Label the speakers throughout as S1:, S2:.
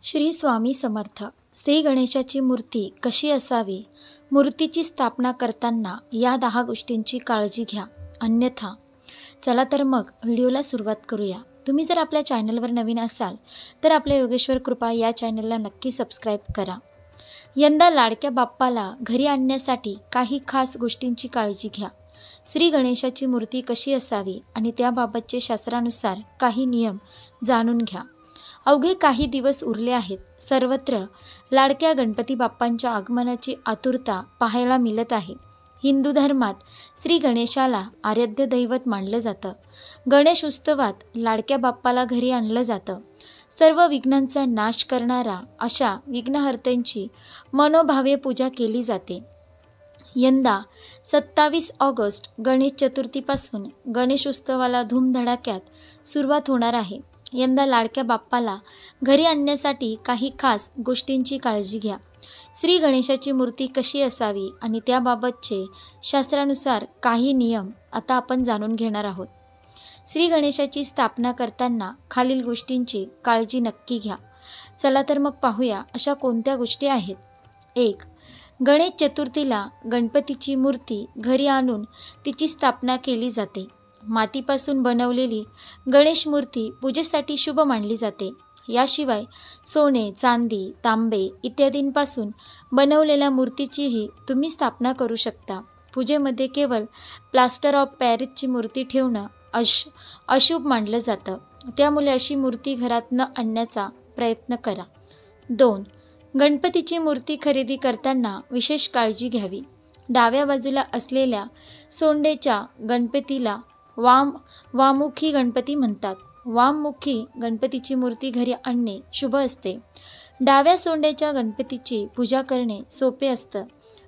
S1: श्री स्वामी समर्थ. श्री गणेशाची मूर्ती कशी असावी? मूर्तीची स्थापना करताना या 10 गोष्टींची काळजी घ्या, अन्यथा. चला तर मग व्हिडिओला सुरुवात करूया. तुम्ही जर आपल्या चॅनलवर नवीन असाल तर आपल्या योगेश्वर कृपा या चॅनलला नक्की सबस्क्राईब करा. यंदा लाडक्या बाप्पाला घरी आणण्यासाठी काही खास गोष्टींची काळजी घ्या. श्री गणेशाची मूर्ती कशी असावी आणि त्याबाबतचे शास्त्रानुसार काही नियम जाणून घ्या. अवघे काही दिवस उरले आहेत. सर्वत्र लाडक्या गणपती बाप्पांच्या आगमनाची आतुरता पाहायला मिळत आहे. हिंदू धर्मात श्री गणेशाला आराध्य दैवत मानलं जातं. गणेश उत्सवात लाडक्या बाप्पाला घरी आणलं जातं. सर्व विघ्नांचा नाश करणारा अशा विघ्नहर्त्यांची मनोभावे पूजा केली जाते. यंदा 27 ऑगस्ट गणेश चतुर्थीपासून गणेश उत्सवाला धूमधडाक्यात सुरुवात होणार आहे. यंदा लाडक्या बाप्पाला घरी आणण्यासाठी काही खास गोष्टींची काळजी घ्या. श्री गणेशाची मूर्ती कशी असावी आणि त्याबाबतचे शास्त्रानुसार काही नियम आता आपण जाणून घेणार आहोत. श्री गणेशाची स्थापना करताना खालील गोष्टींची काळजी नक्की घ्या. चला तर मग पाहूया अशा कोणत्या गोष्टी आहेत. 1. गणेश चतुर्थीला गणपतीची मूर्ती घरी आणून तिची स्थापना केली जाते. मातीपासून बनवलेली गणेश मूर्ती पूजेसाठी शुभ मानली जाते. याशिवाय सोने, चांदी, तांबे इत्यादींपासून बनवलेल्या मूर्तीचीही तुम्ही स्थापना करू शकता. पूजेमध्ये केवळ प्लास्टर ऑफ पॅरिसची मूर्ती ठेवणं अशुभ मानलं जातं. त्यामुळे अशी मूर्ती घरात न आणण्याचा प्रयत्न करा. 2. गणपतीची मूर्ती खरेदी करताना विशेष काळजी घ्यावी. डाव्या बाजूला असलेल्या सोंडेच्या गणपतीला वाममुखी गणपती म्हणतात. वाममुखी गणपतीची मूर्ती घरी आणणे शुभ असते. डाव्या सोंडेच्या गणपतीची पूजा करणे सोपे असतं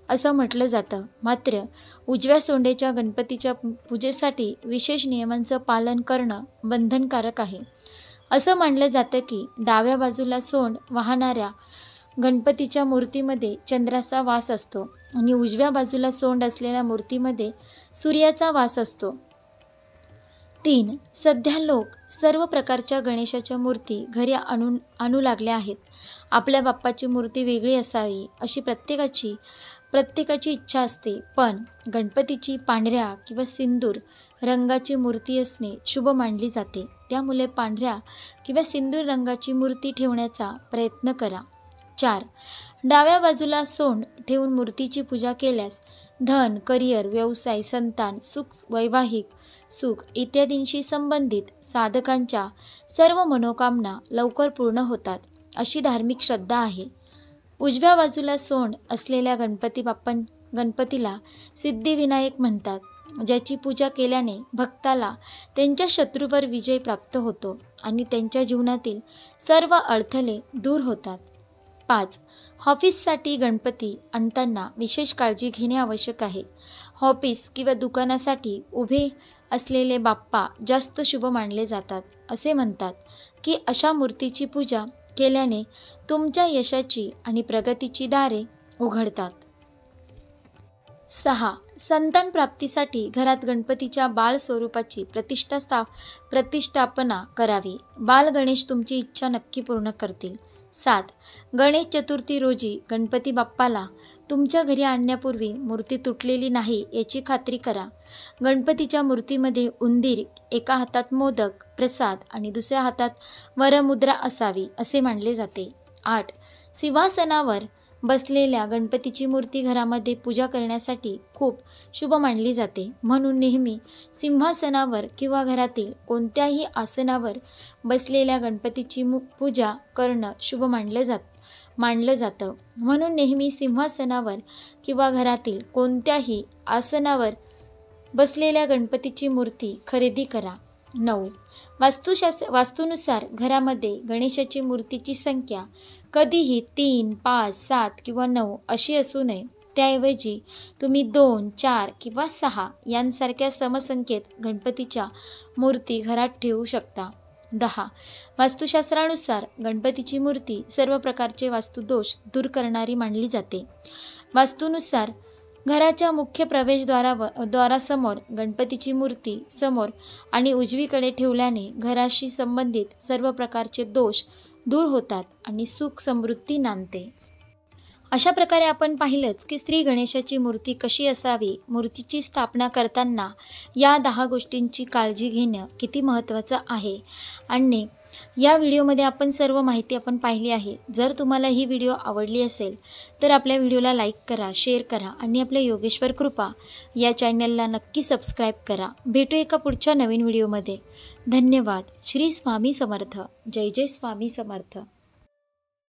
S1: असं म्हटलं जातं. मात्र उजव्या सोंडेच्या गणपतीच्या पूजेसाठी विशेष नियमांचं पालन करणं बंधनकारक आहे. असं मानलं जातं की डाव्या बाजूला सोंड वाहणाऱ्या गणपतीच्या मूर्तीमध्ये चंद्राचा वास असतो आणि उजव्या बाजूला सोंड असलेल्या मूर्तीमध्ये सूर्याचा वास असतो. 3. सध्या लोक सर्व प्रकारच्या गणेशाच्या मूर्ती घरी आणू लागल्या आहेत. आपल्या बाप्पाची मूर्ती वेगळी असावी अशी प्रत्येकाची इच्छा असते. पण गणपतीची पांढऱ्या किंवा सिंदूर रंगाची मूर्ती असणे शुभ मानली जाते. त्यामुळे पांढऱ्या किंवा सिंदूर रंगाची मूर्ती ठेवण्याचा प्रयत्न करा. 4. डाव्या बाजूला सोंड ठेवून मूर्तीची पूजा केल्यास धन, करिअर, व्यवसाय, संतान, सुख, वैवाहिक सुख इत्यादींशी संबंधित साधकांच्या सर्व मनोकामना लवकर पूर्ण होतात अशी धार्मिक श्रद्धा आहे. उजव्या बाजूला सोंड असलेल्या गणपतीला सिद्धिविनायक म्हणतात. ज्याची पूजा केल्याने भक्ताला त्यांच्या शत्रूवर विजय प्राप्त होतो आणि त्यांच्या जीवनातील सर्व अडथळे दूर होतात. 5. ऑफिससाठी गणपती आणताना विशेष काळजी घेणे आवश्यक आहे. ऑफिस किंवा दुकानासाठी उभे असलेले बाप्पा जास्त शुभ मानले जातात. असे म्हणतात की अशा मूर्तीची पूजा केल्याने तुमच्या यशाची आणि प्रगतीची दारे उघडतात. 6. संतान प्राप्तीसाठी घरात गणपतीच्या बाळ स्वरूपाची प्रतिष्ठापना करावी. बाल गणेश तुमची इच्छा नक्की पूर्ण करतील. 7. गणेश चतुर्थी रोजी गणपती बाप्पाला तुमच्या घरी आणण्यापूर्वी मूर्ती तुटलेली नाही याची खात्री करा. गणपतीच्या मूर्तीमध्ये उंदीर, एका हातात मोदक, प्रसाद आणि दुसऱ्या हातात वरमुद्रा असावी असे मानले जाते. 8. सिंहासनावर बसलेल्या गणपतीची मूर्ती घरामध्ये पूजा करण्यासाठी खूप शुभ मानली जाते. म्हणून नेहमी सिंहासनावर किंवा घरातील कोणत्याही आसनावर बसलेल्या गणपतीची पूजा करणं शुभ मानलं जातं. म्हणून नेहमी सिंहासनावर किंवा घरातील कोणत्याही आसनावर बसलेल्या गणपतीची मूर्ती खरेदी करा. 9. वास्तुनुसार घरामध्ये गणेशाची मूर्तीची संख्या कधीही 3, 5, 7 किंवा 9 अशी असू नये. त्याऐवजी तुम्ही 2, 4 किंवा 6 यांसारख्या समसंख्येत गणपतीच्या मूर्ती घरात ठेवू शकता. 10. वास्तुशास्त्रानुसार गणपतीची मूर्ती सर्व प्रकारचे वास्तुदोष दूर करणारी मानली जाते. वास्तुनुसार घराच्या मुख्य प्रवेशद्वारासमोर गणपतीची मूर्ती समोर आणि उजवीकडे ठेवल्याने घराशी संबंधित सर्व प्रकारचे दोष दूर होतात आणि सुख समृद्धी नांदते. अशा प्रकारे आपण पाहिलंच की श्री गणेशाची मूर्ती कशी असावी, मूर्तीची स्थापना करताना या 10 गोष्टींची काळजी घेणं किती महत्त्वाचं आहे. आणि या व्हिडिओमध्ये आपण सर्व माहिती आपण पाहिली आहे. जर तुम्हाला ही व्हिडिओ आवडली असेल तर आपल्या व्हिडिओला लाईक करा, शेअर करा आणि आपल्या योगेश्वर कृपा या चॅनलला नक्की सबस्क्राईब करा. भेटू एका पुढच्या नवीन व्हिडिओमध्ये. धन्यवाद. श्री स्वामी समर्थ. जय जय स्वामी समर्थ.